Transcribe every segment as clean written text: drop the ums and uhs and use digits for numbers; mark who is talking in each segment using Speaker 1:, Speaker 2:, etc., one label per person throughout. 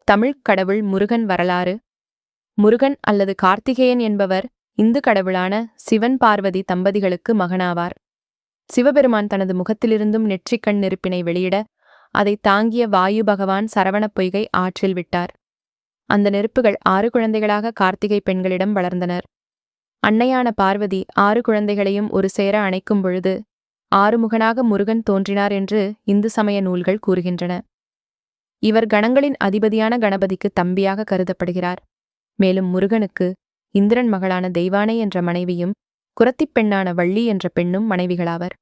Speaker 1: தமிழ்க் கடவுள் முருகன் வரலாறு. முருகன் அல்லது கார்த்திகேயன் என்பவர் இந்து கடவுளான சிவன் பார்வதி தம்பதிகளுக்கு மகனாவார். சிவபெருமான் தனது முகத்திலிருந்தும் நெற்றிக்கண் நெருப்பினை வெளியிட அதைத் தாங்கிய வாயு பகவான் சரவணப் பொய்கை ஆற்றில் விட்டார். அந்த நெருப்புகள் 6 குழந்தைகளாக கார்த்திகை பெண்களிடம் வளர்ந்தனர். அன்னையான பார்வதி 6 குழந்தைகளையும் ஒரு சேர அணைக்கும் பொழுது ஆறுமுகனாக முருகன் தோன்றினார் என்று இந்து சமய நூல்கள் கூறுகின்றன. இவர் கணங்களின் அதிபதியான கணபதிக்கு தம்பியாக கருதப்படுகிறார். மேலும் முருகனுக்கு இந்திரன் மகளான தெய்வானை என்ற மனைவியும் குரத்திப் பெண்ணான வள்ளி என்ற பெண்ணும் மனைவிகளாவர்.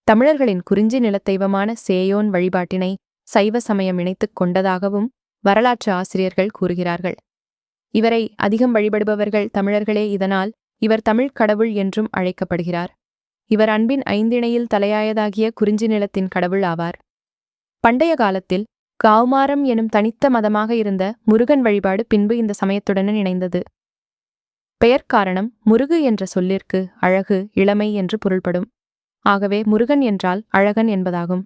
Speaker 1: தமிழர்களின் குறிஞ்சி நிலத்தெய்வமான சேயோன் வழிபாட்டினை சைவ சமயம் இணைத்துக் கொண்டதாகவும் வரலாற்று ஆசிரியர்கள் கூறுகிறார்கள். இவரை அதிகம் வழிபடுபவர்கள் தமிழர்களே. இதனால் இவர் தமிழ்க் கடவுள் என்றும் அழைக்கப்படுகிறார். இவர் அன்பின் ஐந்திணையில் தலையாயதாகிய குறிஞ்சி நிலத்தின் கடவுள் ஆவார். பண்டைய காலத்தில் கௌமாரம் எனும் தனித்த மதமாக இருந்த முருகன் வழிபாடு பின்பு இந்த சமயத்துடன் இணைந்தது. பெயர் காரணம் முருகு என்ற சொல்லிற்கு அழகு, இளமை என்று பொருள்படும். ஆகவே முருகன் என்றால் அழகன் என்பதாகும்.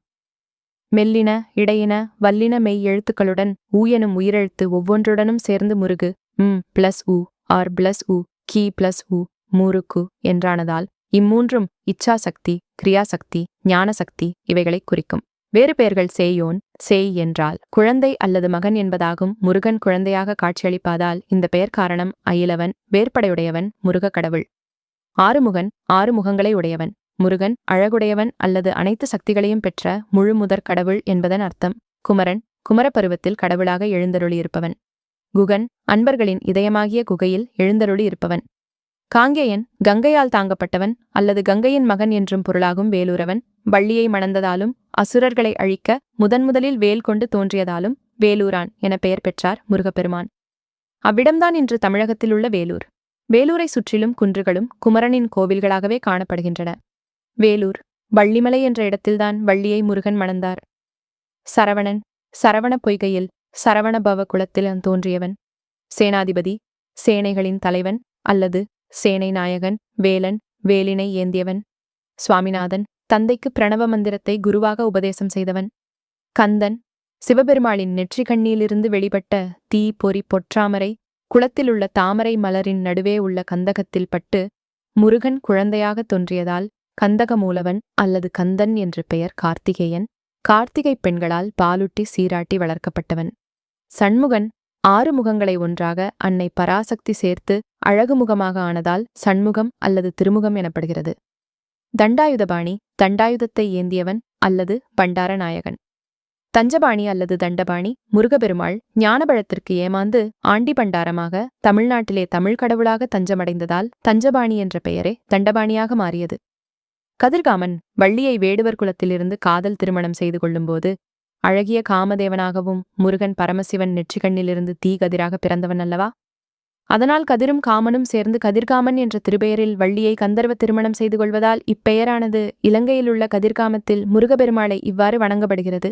Speaker 1: மெல்லின, இடையின, வல்லின மெய் எழுத்துக்களுடன் ஊ எனும் உயிரெழுத்து ஒவ்வொன்றுடனும் சேர்ந்து முருகு +உ ஆர் +உ கி +உ முருக்கு என்றானதால் இம்மூன்றும் இச்சாசக்தி, கிரியாசக்தி, ஞானசக்தி இவைகளைக் குறிக்கும். வேறு பெயர்கள் சேயோன், சேய் என்றால் குழந்தை அல்லது மகன் என்பதாகும். முருகன் குழந்தையாக காட்சியளிப்பதால் இந்த பெயர் காரணம் அயிலவன், வேற்படையுடையவன், முருக கடவுள். ஆறுமுகன், 6 முகங்களை உடையவன். முருகன் அழகுடையவன் அல்லது அனைத்து சக்திகளையும் பெற்ற முழுமுதற் கடவுள் என்பதன் அர்த்தம். குமரன், குமரப்பருவத்தில் கடவுளாக எழுந்தருளியிருப்பவன். குகன், அன்பர்களின் இதயமாகிய குகையில் எழுந்தருளி இருப்பவன். காங்கேயன், கங்கையால் தாங்கப்பட்டவன் அல்லது கங்கையின் மகன் என்றும் பொருளாகும். வேலூரவன், வள்ளியை மணந்ததாலும் அசுரர்களை அழிக்க முதன்முதலில் வேல் கொண்டு தோன்றியதாலும் வேலூரான் என பெயர் பெற்றார் முருகப்பெருமான். அவ்விடம்தான் இன்று தமிழகத்தில் உள்ள வேலூர். வேலூரை சுற்றிலும் குன்றுகளும் குமரனின் கோவில்களாகவே காணப்படுகின்றன. வேலூர், வள்ளிமலை என்ற இடத்தில்தான் வள்ளியை முருகன் மணந்தார். சரவணன், சரவண பொய்கையில் சரவணபவ குலத்தில் தோன்றியவன். சேனாதிபதி, சேனைகளின் தலைவன் அல்லது சேனை நாயகன். வேலன், வேலினை ஏந்தியவன். சுவாமிநாதன், தந்தைக்கு பிரணவ மந்திரத்தை குருவாக உபதேசம் செய்தவன். கந்தன், சிவபெருமாளின் நெற்றி கண்ணியிலிருந்து வெளிப்பட்ட தீ பொறி பொற்றாமரை குளத்திலுள்ள தாமரை மலரின் நடுவே உள்ள கந்தகத்தில் பட்டு முருகன் குழந்தையாக தோன்றியதால் கந்தகமூலவன் அல்லது கந்தன் என்று பெயர். கார்த்திகேயன், கார்த்திகை பெண்களால் பாலுட்டி சீராட்டி வளர்க்கப்பட்டவன். சண்முகன், 6 முகங்களை ஒன்றாக அன்னை பராசக்தி சேர்த்து அழகு முகமாக ஆனதால் சண்முகம் அல்லது திருமுகம் எனப்படுகிறது. தண்டாயுதபாணி, தண்டாயுதத்தை ஏந்தியவன் அல்லது பண்டாரநாயகன். தஞ்சபாணி அல்லது தண்டபாணி, முருகப்பெருமாள் ஞானபழத்திற்கு ஏமாந்து ஆண்டி பண்டாரமாக தமிழ்நாட்டிலே தமிழ் கடவுளாக தஞ்சமடைந்ததால் தஞ்சபாணி என்ற பெயரே தண்டபாணியாக மாறியது. கதிர்காமன், வள்ளியை வேடுவர் குலத்திலிருந்து காதல் திருமணம் செய்து கொள்ளும்போது அழகிய காமதேவனாகவும் முருகன் பரமசிவன் நெற்றிக்கண்ணிலிருந்து தீ கதிராக பிறந்தவன் அல்லவா? அதனால் கதிரும் காமனும் சேர்ந்து கதிர்காமன் என்ற திருப்பெயரில் வள்ளியை கந்தர்வ திருமணம் செய்து கொள்வதால் இப்பெயரானது இலங்கையிலுள்ள கதிர்காமத்தில் முருகப்பெருமாளை இவ்வாறு வணங்கப்படுகிறது.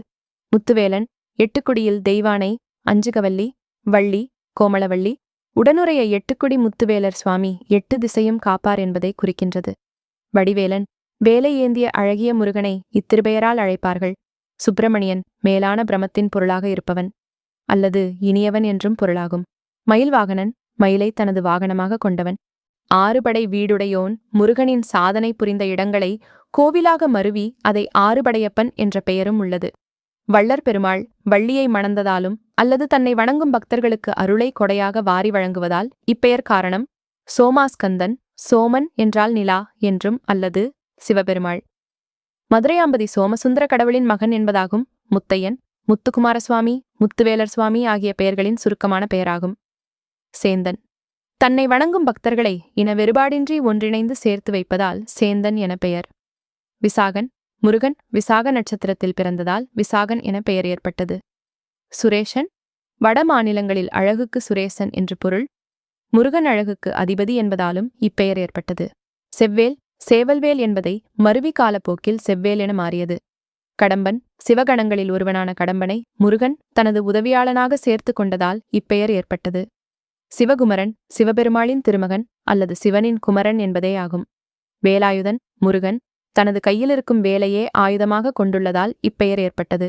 Speaker 1: முத்துவேலன், எட்டுக்குடியில் தெய்வானை, அஞ்சுகவல்லி, வள்ளி, கோமளவள்ளி உடனுறைய எட்டுக்குடி முத்துவேலர் சுவாமி 8 திசையும் காப்பார் என்பதை குறிக்கின்றது. வடிவேலன், வேலை ஏந்திய அழகிய முருகனை இத்திருப்பெயரால் அழைப்பார்கள். சுப்பிரமணியன், மேலான பிரமத்தின் பொருளாக இருப்பவன் அல்லது இனியவன் என்றும் பொருளாகும். மயில்வாகனன், மயிலை தனது வாகனமாக கொண்டவன். 6 படை வீடுடையோன், முருகனின் சாதனை புரிந்த இடங்களை கோவிலாக மருவி அதை 6 படையப்பன் என்ற பெயரும் உள்ளது. வள்ளற் பெருமாள், வள்ளியை மணந்ததாலும் அல்லது தன்னை வணங்கும் பக்தர்களுக்கு அருளை கொடையாக வாரி வழங்குவதால் இப்பெயர் காரணம். சோமாஸ்கந்தன், சோமன் என்றால் நிலா என்றும் அல்லது சிவபெருமாள். மதுரையாம்பதி சோமசுந்தர கடவுளின் மகன் என்பதாகும். முத்தையன், முத்துக்குமாரசுவாமி, முத்துவேலர் சுவாமி ஆகிய பெயர்களின் சுருக்கமான பெயராகும். சேந்தன், தன்னை வணங்கும் பக்தர்களை இன வெறுபாடின்றி ஒன்றிணைந்து சேர்த்து வைப்பதால் சேந்தன் என பெயர். விசாகன், முருகன் விசாக நட்சத்திரத்தில் பிறந்ததால் விசாகன் என பெயர் ஏற்பட்டது. சுரேஷன், வட மாநிலங்களில் அழகுக்கு சுரேசன் என்று பொருள். முருகன் அழகுக்கு அதிபதி என்பதாலும் இப்பெயர் ஏற்பட்டது. செவ்வேல், சேவல்வேல் என்பதை மருவி காலப்போக்கில் செவ்வேல் என மாறியது. கடம்பன், சிவகணங்களில் ஒருவனான கடம்பனை முருகன் தனது உதவியாளனாக சேர்த்து கொண்டதால் இப்பெயர் ஏற்பட்டது. சிவகுமரன், சிவபெருமாளின் திருமகன் அல்லது சிவனின் குமரன் என்பதே ஆகும். வேலாயுதன், முருகன் தனது கையிலிருக்கும் வேலையே ஆயுதமாக கொண்டுள்ளதால் இப்பெயர் ஏற்பட்டது.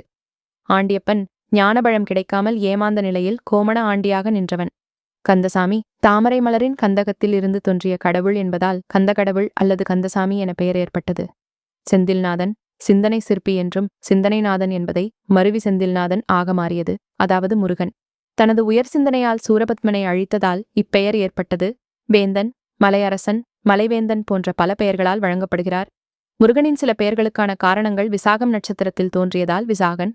Speaker 1: ஆண்டியப்பன், ஞானபழம் கிடைக்காமல் ஏமாந்த நிலையில் கோமண ஆண்டியாக நின்றவன். கந்தசாமி தாமரை மலரின் கந்தகத்தில் இருந்து தோன்றிய கடவுள் என்பதால் கந்தகடவுள் அல்லது கந்தசாமி என பெயர் ஏற்பட்டது. செந்தில்நாதன் சிந்தனை சிற்பி என்றும் சிந்தனைநாதன் என்பதை மருவி செந்தில்நாதன் ஆக மாறியது. அதாவது முருகன் தனது உயர் சிந்தனையால் சூரபத்மனை அழித்ததால் இப்பெயர் ஏற்பட்டது. வேந்தன், மலையரசன், மலைவேந்தன் போன்ற பல பெயர்களால் வழங்கப்படுகிறார். முருகனின் சில பெயர்களுக்கான காரணங்கள் விசாகம் நட்சத்திரத்தில் தோன்றியதால் விசாகன்,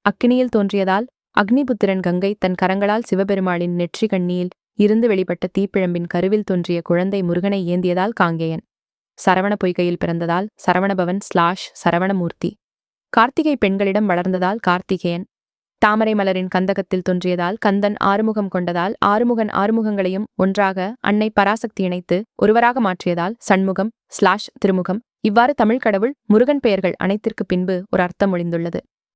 Speaker 1: அக்கினியில் தோன்றியதால் அக்னிபுத்திரன், கங்கை தன் கரங்களால் சிவபெருமாளின் நெற்றி கண்ணியில் இருந்து வெளிப்பட்ட தீப்பிழம்பின் கருவில் தோன்றிய குழந்தை முருகனை ஏந்தியதால் காங்கேயன், சரவண பொய்கையில் பிறந்ததால் சரவணபவன் சரவணமூர்த்தி, கார்த்திகை பெண்களிடம் வளர்ந்ததால் கார்த்திகேயன், தாமரை மலரின் கந்தகத்தில் தோன்றியதால் கந்தன், ஆறுமுகம் கொண்டதால் ஆறுமுகன், ஆறுமுகங்களையும் ஒன்றாக அன்னை பராசக்தி இணைத்து ஒருவராக மாற்றியதால் சண்முகம் திருமுகம். இவ்வாறு தமிழ் கடவுள் முருகன் பெயர்கள் அனைத்திற்கு பின்பு ஒரு அர்த்தம் ஒளிந்துள்ளது.